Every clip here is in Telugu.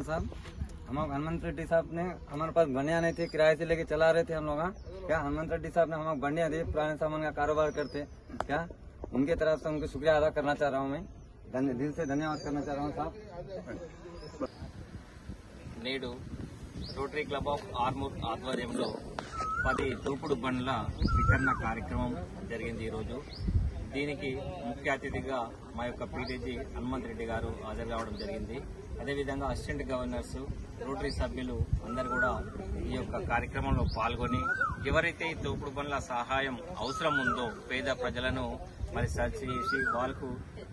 साहब। हम हनुमंत रेड्डी साहब ने हमारे पास बढ़िया नहीं थे, किराए से लेके चला रहे थे हम लोग। क्या हनुमंत रेड्डी साहब ने हमें बढ़िया दिए, पुराने सामान का कारोबार करते। क्या उनके तरफ से उनको शुक्रिया अदा करना चाह रहा हूँ मैं, दिल से धन्यवाद करना चाह रहा हूँ साहब। నేడు రోటరీ క్లబ్ ఆఫ్ ఆర్మూర్ ఆధ్వర్యంలో 10 తోపుడు బండ్ల వితరణ కార్యక్రమం జరిగింది ఈరోజు. దీనికి ముఖ్య అతిథిగా మా యొక్క పీడీజీ హనుమంత్ రెడ్డి గారు హాజరు కావడం జరిగింది. అదేవిధంగా అసిస్టెంట్ గవర్నర్స్, రోటరీ సభ్యులు అందరూ కూడా ఈ యొక్క కార్యక్రమంలో పాల్గొని ఎవరైతే ఈ తోపుడు బండ్ల సహాయం అవసరం ఉందో పేద ప్రజలను మరి సర్చ్ చేసి వాళ్ళకు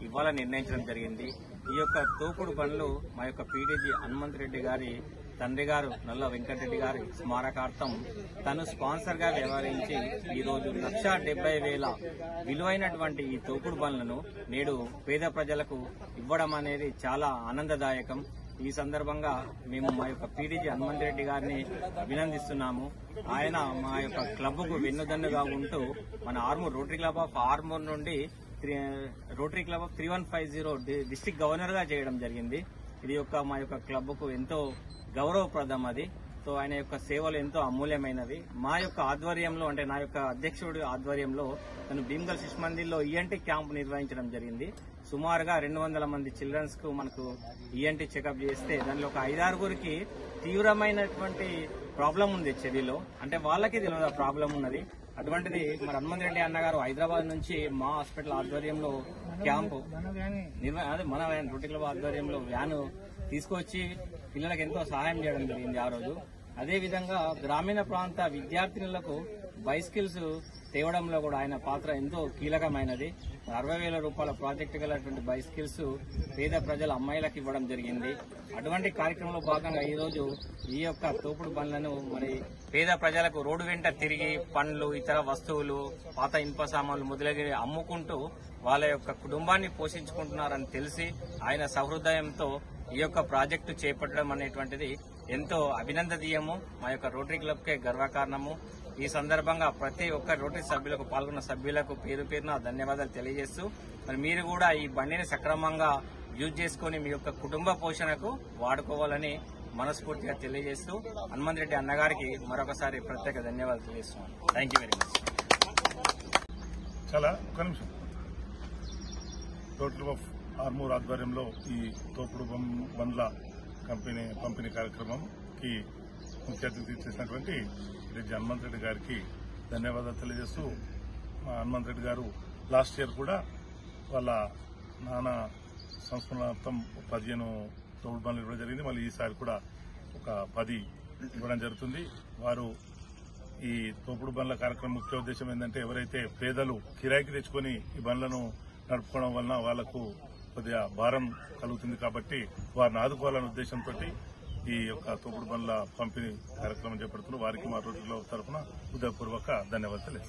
ఇవ్వాలని నిర్ణయించడం జరిగింది. ఈ యొక్క తోపుడు బండ్లు మా యొక్క పీడీజీ హనుమంత్ రెడ్డి గారి తండ్రి గారు నల్ల వెంకటరెడ్డి గారి స్మారకార్థం తను స్పాన్సర్ గా వ్యవహరించి ఈ రోజు 1,70,000 విలువైనటువంటి ఈ తోపుడు బండ్లను నేడు పేద ప్రజలకు ఇవ్వడం అనేది చాలా ఆనందదాయకం. ఈ సందర్భంగా మేము మా యొక్క పీడీజీ హనుమంత్ రెడ్డి గారిని అభినందిస్తున్నాము. ఆయన మా యొక్క క్లబ్కు వెన్నుదన్నుగా ఉంటూ మన Armoor rotary club of Armoor నుండి rotary club of 3150 district governor గా చేయడం జరిగింది. ఇది యొక్క మా యొక్క క్లబ్కు ఎంతో గౌరవప్రదం అది. సో ఆయన యొక్క సేవలు ఎంతో అమూల్యమైనవి. మా యొక్క ఆధ్వర్యంలో అంటే నా యొక్క అధ్యక్షుడి ఆధ్వర్యంలో తను భీమ్గల్ శిశు మందిర్లో ఈఎన్టీ క్యాంప్ నిర్వహించడం జరిగింది. సుమారుగా 200 మంది చిల్డ్రన్స్ కు మనకు ఈఎన్టీ చెకప్ చేస్తే దానిలో ఒక 5-6గురికి తీవ్రమైనటువంటి ప్రాబ్లం ఉంది చెవిలో, అంటే వాళ్ళకి తెలియదు ఆ ప్రాబ్లం ఉన్నది. అటువంటిది మరి హనుమంత్ రెడ్డి అన్న గారు హైదరాబాద్ నుంచి మా హాస్పిటల్ ఆధ్వర్యంలో క్యాంపు మన రోటరీ క్లబ్ ఆధ్వర్యంలో వ్యాను తీసుకొచ్చి పిల్లలకు ఎంతో సహాయం చేయడం జరిగింది ఆ రోజు. అదేవిధంగా గ్రామీణ ప్రాంత విద్యార్థినులకు బైసికల్స్ తేవడంలో కూడా ఆయన పాత్ర ఎంతో కీలకమైనది. 60,000 రూపాయల ప్రాజెక్టు గలటువంటి బైసికల్స్ పేద ప్రజల అమ్మాయిలకు ఇవ్వడం జరిగింది. అటువంటి కార్యక్రమంలో భాగంగా ఈ రోజు ఈ యొక్క తోపుడు బండ్లను మరి పేద ప్రజలకు రోడ్డు వెంట తిరిగి పండ్లు, ఇతర వస్తువులు, పాత ఇనుప సామాన్లు మొదలైనవి అమ్ముకుంటూ వాళ్ళ యొక్క కుటుంబాన్ని పోషించుకుంటున్నారని తెలిసి ఆయన సహృదయంతో ఈ యొక్క ప్రాజెక్టు చేపట్టడం అనేటువంటిది ఎంతో అభినందనీయము. మా యొక్క రోటరీ క్లబ్ కే గర్వకారణము. ఈ సందర్భంగా ప్రతి ఒక్క రోటరీ సభ్యులకు, పాల్గొన్న సభ్యులకు పేరు పేరున ధన్యవాదాలు తెలియజేస్తూ మరి మీరు కూడా ఈ బండిని సక్రమంగా యూజ్ చేసుకుని మీ యొక్క కుటుంబ పోషణకు వాడుకోవాలని మనస్ఫూర్తిగా తెలియజేస్తూ హనుమంత్ రెడ్డి అన్నగారికి మరొకసారి ప్రత్యేక ధన్యవాదాలు తెలియజేస్తున్నాను. Thank you very much. చాలా ఒక్క నిమిషం. రోటరీ ఆఫ్ ఆర్మూర్ ఆధ్వర్యంలో ఈ తోపుడు బండ్ల పంపిణీ కార్యక్రమంకి ముఖ్య అతిథి చేసినటువంటి రెడ్డి హనుమంత్ రెడ్డి గారికి ధన్యవాదాలు తెలియజేస్తూ, హనుమంత్ రెడ్డి గారు లాస్ట్ ఇయర్ కూడా వాళ్ళ నాన్న సంస్మరణార్థం 15 తోపుడు బండ్లు ఇవ్వడం జరిగింది. మళ్ళీ ఈసారి కూడా ఒక 10 ఇవ్వడం జరుగుతుంది. వారు ఈ తోపుడు బండ్ల కార్యక్రమం ముఖ్య ఉద్దేశం ఏంటంటే ఎవరైతే పేదలు కిరాయికి తెచ్చుకొని ఈ బండ్లను నడుపుకోవడం వలన వాళ్లకు కొద్దిగా భారం కలుగుతుంది కాబట్టి వారిని ఆదుకోవాలనే ఉద్దేశంతో ఈ యొక్క తోపుడు బండ్ల పంపిణీ కార్యక్రమం చేపడుతున్నారు. వారికి మా రోటరీ క్లబ్ తరఫున హృదయపూర్వక ధన్యవాదాలు.